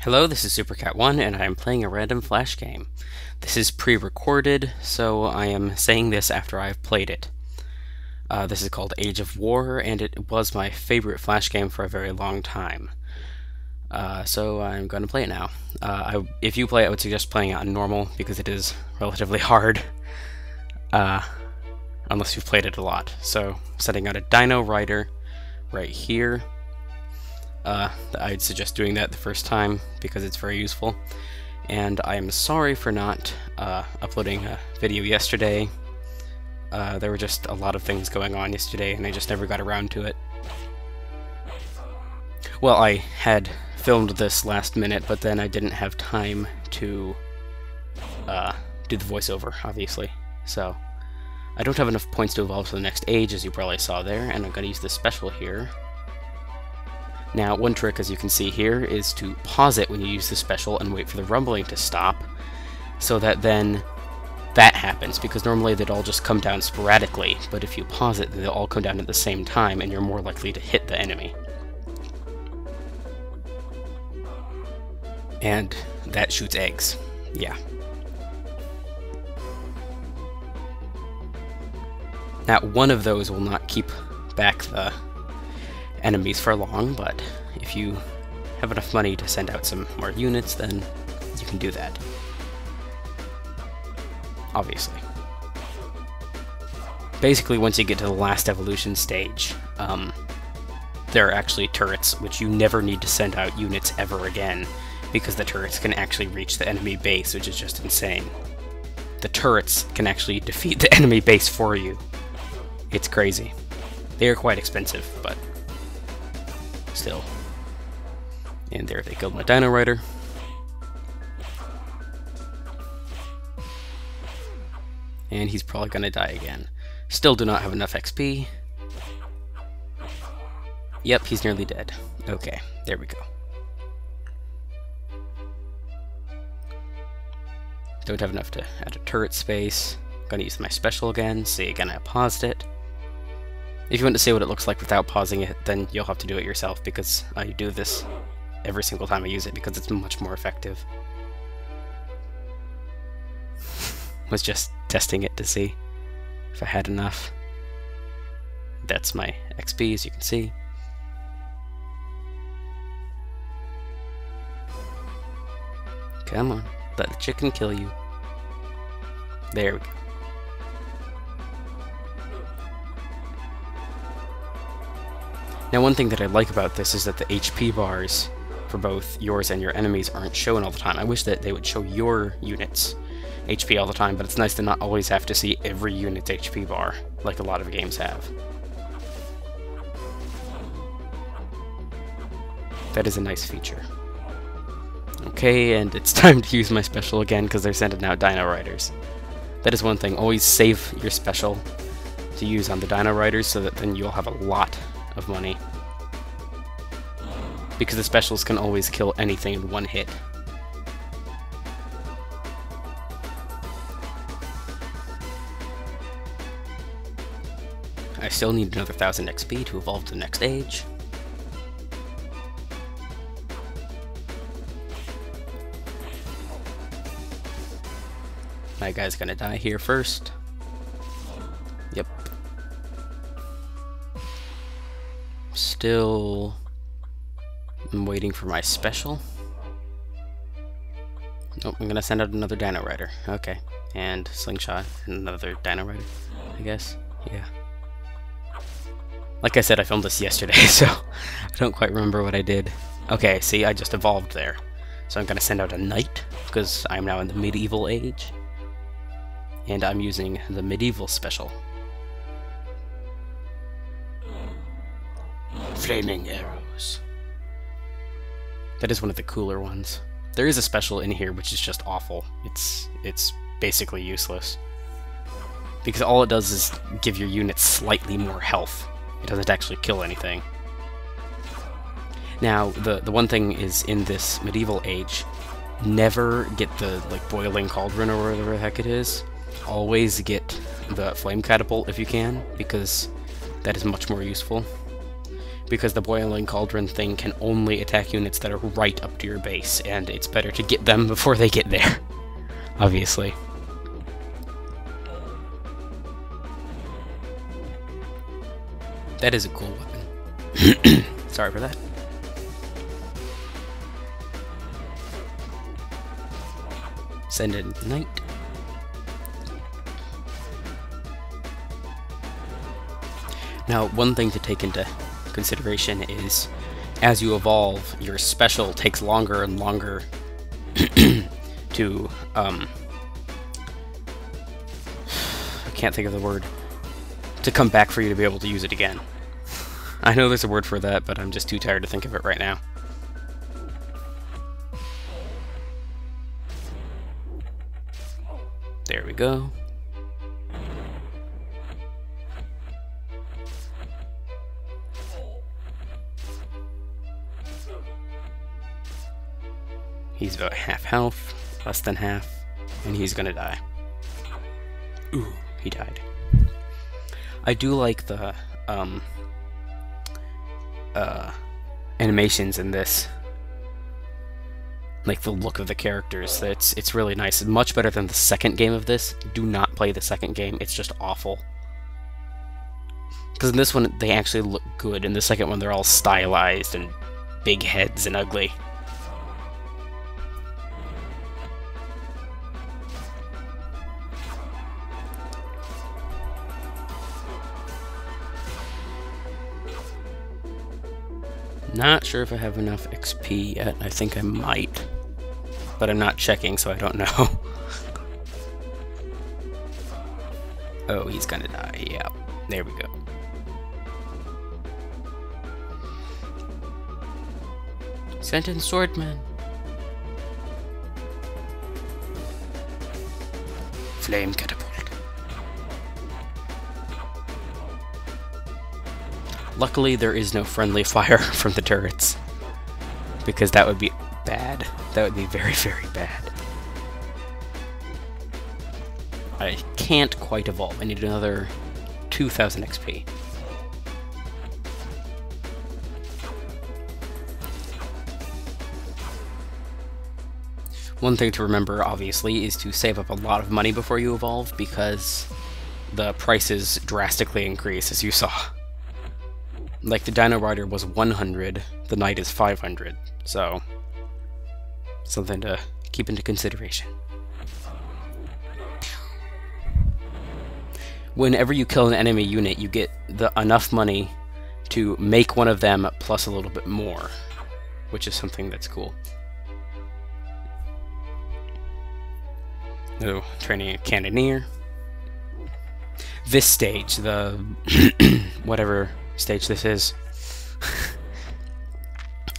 Hello, this is SuperCat1, and I am playing a random Flash game. This is pre-recorded, so I am saying this after I have played it. This is called Age of War, and it was my favorite Flash game for a very long time. So I'm going to play it now. If you play it, I would suggest playing it on normal, because it is relatively hard, unless you've played it a lot. So, setting out a Dino Rider right here. I'd suggest doing that the first time because it's very useful. And I am sorry for not uploading a video yesterday. There were just a lot of things going on yesterday and I just never got around to it. Well, I had filmed this last minute, but then I didn't have time to do the voiceover, obviously. So, I don't have enough points to evolve to the next age, as you probably saw there, and I'm going to use this special here. Now, one trick, as you can see here, is to pause it when you use the special and wait for the rumbling to stop, so that then that happens, because normally they'd all just come down sporadically, but if you pause it, they'll all come down at the same time, and you're more likely to hit the enemy. And that shoots eggs. Yeah. Now, one of those will not keep back the enemies for long, but if you have enough money to send out some more units, then you can do that. Obviously. Basically, once you get to the last evolution stage, there are actually turrets which you never need to send out units ever again, because the turrets can actually reach the enemy base, which is just insane. The turrets can actually defeat the enemy base for you. It's crazy. They are quite expensive, but still. And there they killed my Dino Rider. And he's probably gonna die again. Still do not have enough XP. Yep, he's nearly dead. Okay, there we go. Don't have enough to add a turret space. Gonna use my special again. See, again, I paused it. If you want to see what it looks like without pausing it, then you'll have to do it yourself, because I do this every single time I use it, because it's much more effective. Was just testing it to see if I had enough. That's my XP, as you can see. Come on, let the chicken kill you. There we go. Now, one thing that I like about this is that the HP bars for both yours and your enemies aren't shown all the time. I wish that they would show your units' HP all the time, but it's nice to not always have to see every unit's HP bar, like a lot of games have. That is a nice feature. Okay, and it's time to use my special again, because they're sending out Dino Riders. That is one thing, always save your special to use on the Dino Riders, so that then you'll have a lot of money. Because the specials can always kill anything in one hit. I still need another 1000 XP to evolve to the next age. My guy's gonna die here first. Yep. Still, I'm waiting for my special. Nope, I'm gonna send out another Dino Rider. Okay, and Slingshot, and another Dino Rider, I guess. Yeah. Like I said, I filmed this yesterday, so I don't quite remember what I did. Okay, see, I just evolved there. So I'm gonna send out a Knight, because I'm now in the medieval age. And I'm using the medieval special. Flaming arrows. That is one of the cooler ones. There is a special in here which is just awful. It's basically useless. Because all it does is give your units slightly more health. It doesn't actually kill anything. Now, the one thing is, in this medieval age, never get the boiling cauldron or whatever the heck it is. Always get the flame catapult if you can, because that is much more useful. because the Boiling Cauldron thing can only attack units that are right up to your base, and it's better to get them before they get there, obviously. That is a cool weapon. Sorry for that. Send in Knight. Now, one thing to take into consideration is, as you evolve, your special takes longer and longer to, I can't think of the word, to come back for you to be able to use it again. I know there's a word for that, but I'm just too tired to think of it right now. There we go. He's about half health, less than half, and he's gonna die. Ooh, he died. I do like the animations in this. Like the look of the characters. It's really nice. Much better than the second game of this. Do not play the second game. It's just awful. Because in this one, they actually look good. In the second one, they're all stylized and big heads and ugly. Not sure if I have enough XP yet. I think I might. But I'm not checking, so I don't know. Oh, he's gonna die. Yeah, there we go. Sent in Swordman. Flame catapult. Luckily, there is no friendly fire from the turrets, because that would be bad. That would be very, very bad. I can't quite evolve. I need another 2,000 XP. One thing to remember, obviously, is to save up a lot of money before you evolve, because the prices drastically increase, as you saw. Like, the Dino Rider was 100, the Knight is 500, so something to keep into consideration. Whenever you kill an enemy unit, you get enough money to make one of them plus a little bit more, which is something that's cool. Oh, training a Cannoneer. This stage, the whatever stage this is,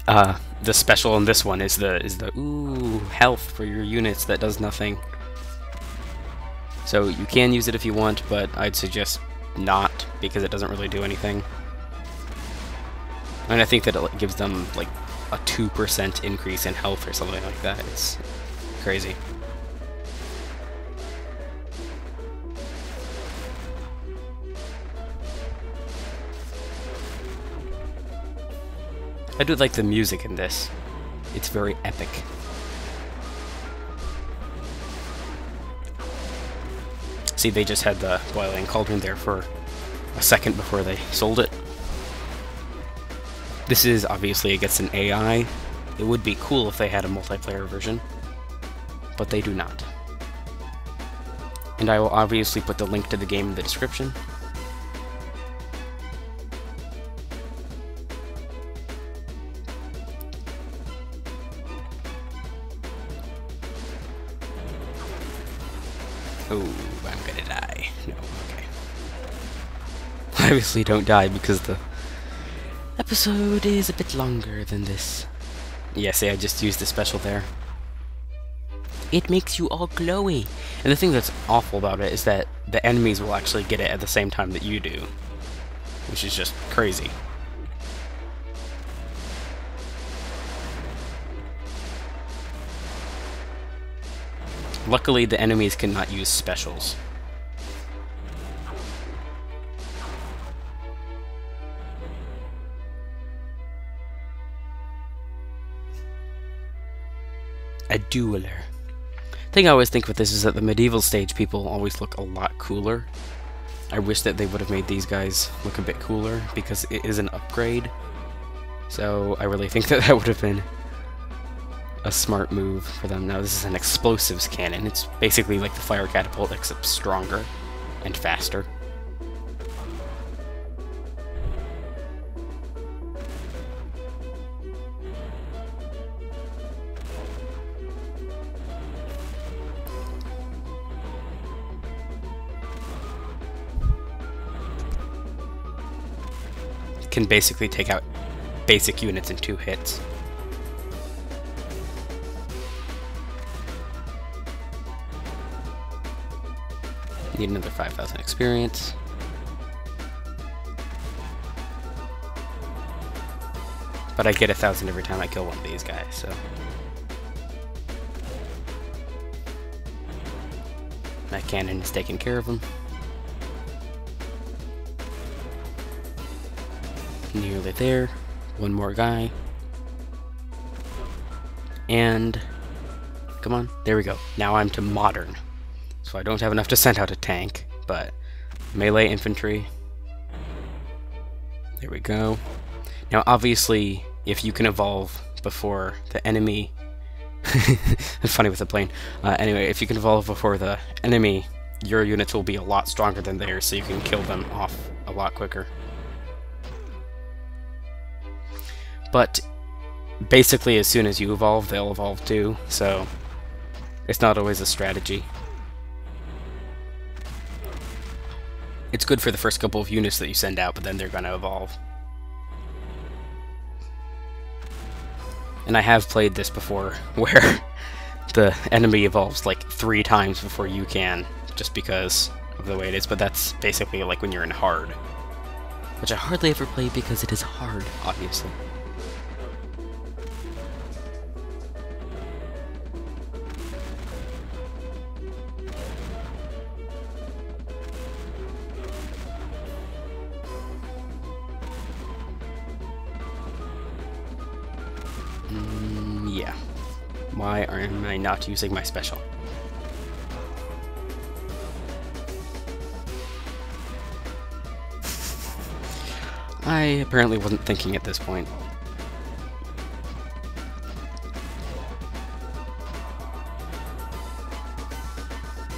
the special in this one is the ooh, health for your units that does nothing. So you can use it if you want, but I'd suggest not, because it doesn't really do anything. And I think that it gives them like a 2% increase in health or something like that. It's crazy. I do like the music in this. It's very epic. See, they just had the Boiling Cauldron there for a second before they sold it. This is obviously against an AI. It would be cool if they had a multiplayer version, but they do not. And I will obviously put the link to the game in the description. Oh, I'm gonna die. No, okay. Obviously don't die because the episode is a bit longer than this. Yeah, see, I just used the special there. It makes you all glowy. And the thing that's awful about it is that the enemies will actually get it at the same time that you do, which is just crazy. Luckily, the enemies cannot use specials. a dueler. Thing I always think with this is that the medieval stage people always look a lot cooler. I wish that they would have made these guys look a bit cooler, because it is an upgrade. So I really think that that would have been a smart move for them. Now this is an explosives cannon. It's basically like the fire catapult, except stronger and faster. Can basically take out basic units in 2 hits. Need another 5,000 experience. But I get 1,000 every time I kill one of these guys, so... that cannon is taking care of them. Nearly there. One more guy. And... come on, there we go. Now I'm to modern. So I don't have enough to send out a tank, but melee infantry. There we go. Now obviously, if you can evolve before the enemy... it's funny with the plane. Anyway, if you can evolve before the enemy, your units will be a lot stronger than theirs, so you can kill them off a lot quicker. But basically, as soon as you evolve, they'll evolve too, so it's not always a strategy. It's good for the first couple of units that you send out, but then they're going to evolve. And I have played this before, where the enemy evolves like 3 times before you can, just because of the way it is, but that's basically like when you're in hard. Which I hardly ever play because it is hard, obviously. Yeah. Why am I not using my special? I apparently wasn't thinking at this point.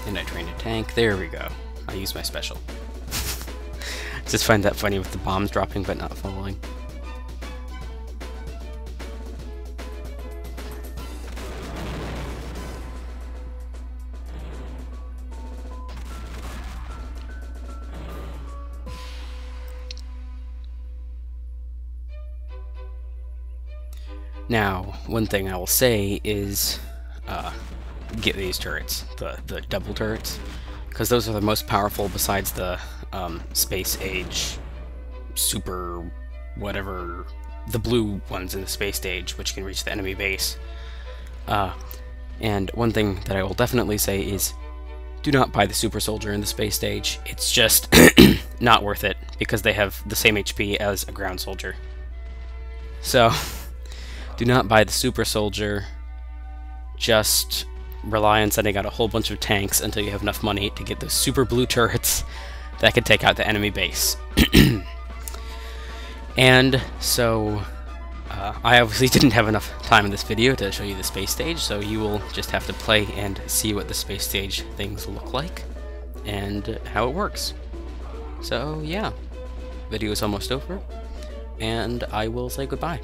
And I trained a tank. There we go. I used my special. Just find that funny with the bombs dropping but not falling. Now, one thing I will say is, get these turrets, the double turrets, because those are the most powerful besides the Space Age super whatever, the blue ones in the Space Age, which can reach the enemy base. And one thing that I will definitely say is, do not buy the Super Soldier in the Space Stage. It's just not worth it, because they have the same HP as a ground soldier. So... do not buy the Super Soldier, just rely on sending out a whole bunch of tanks until you have enough money to get those super blue turrets that can take out the enemy base. And so, I obviously didn't have enough time in this video to show you the Space Stage, so you will just have to play and see what the Space Stage things look like, and how it works. So yeah, video is almost over, and I will say goodbye.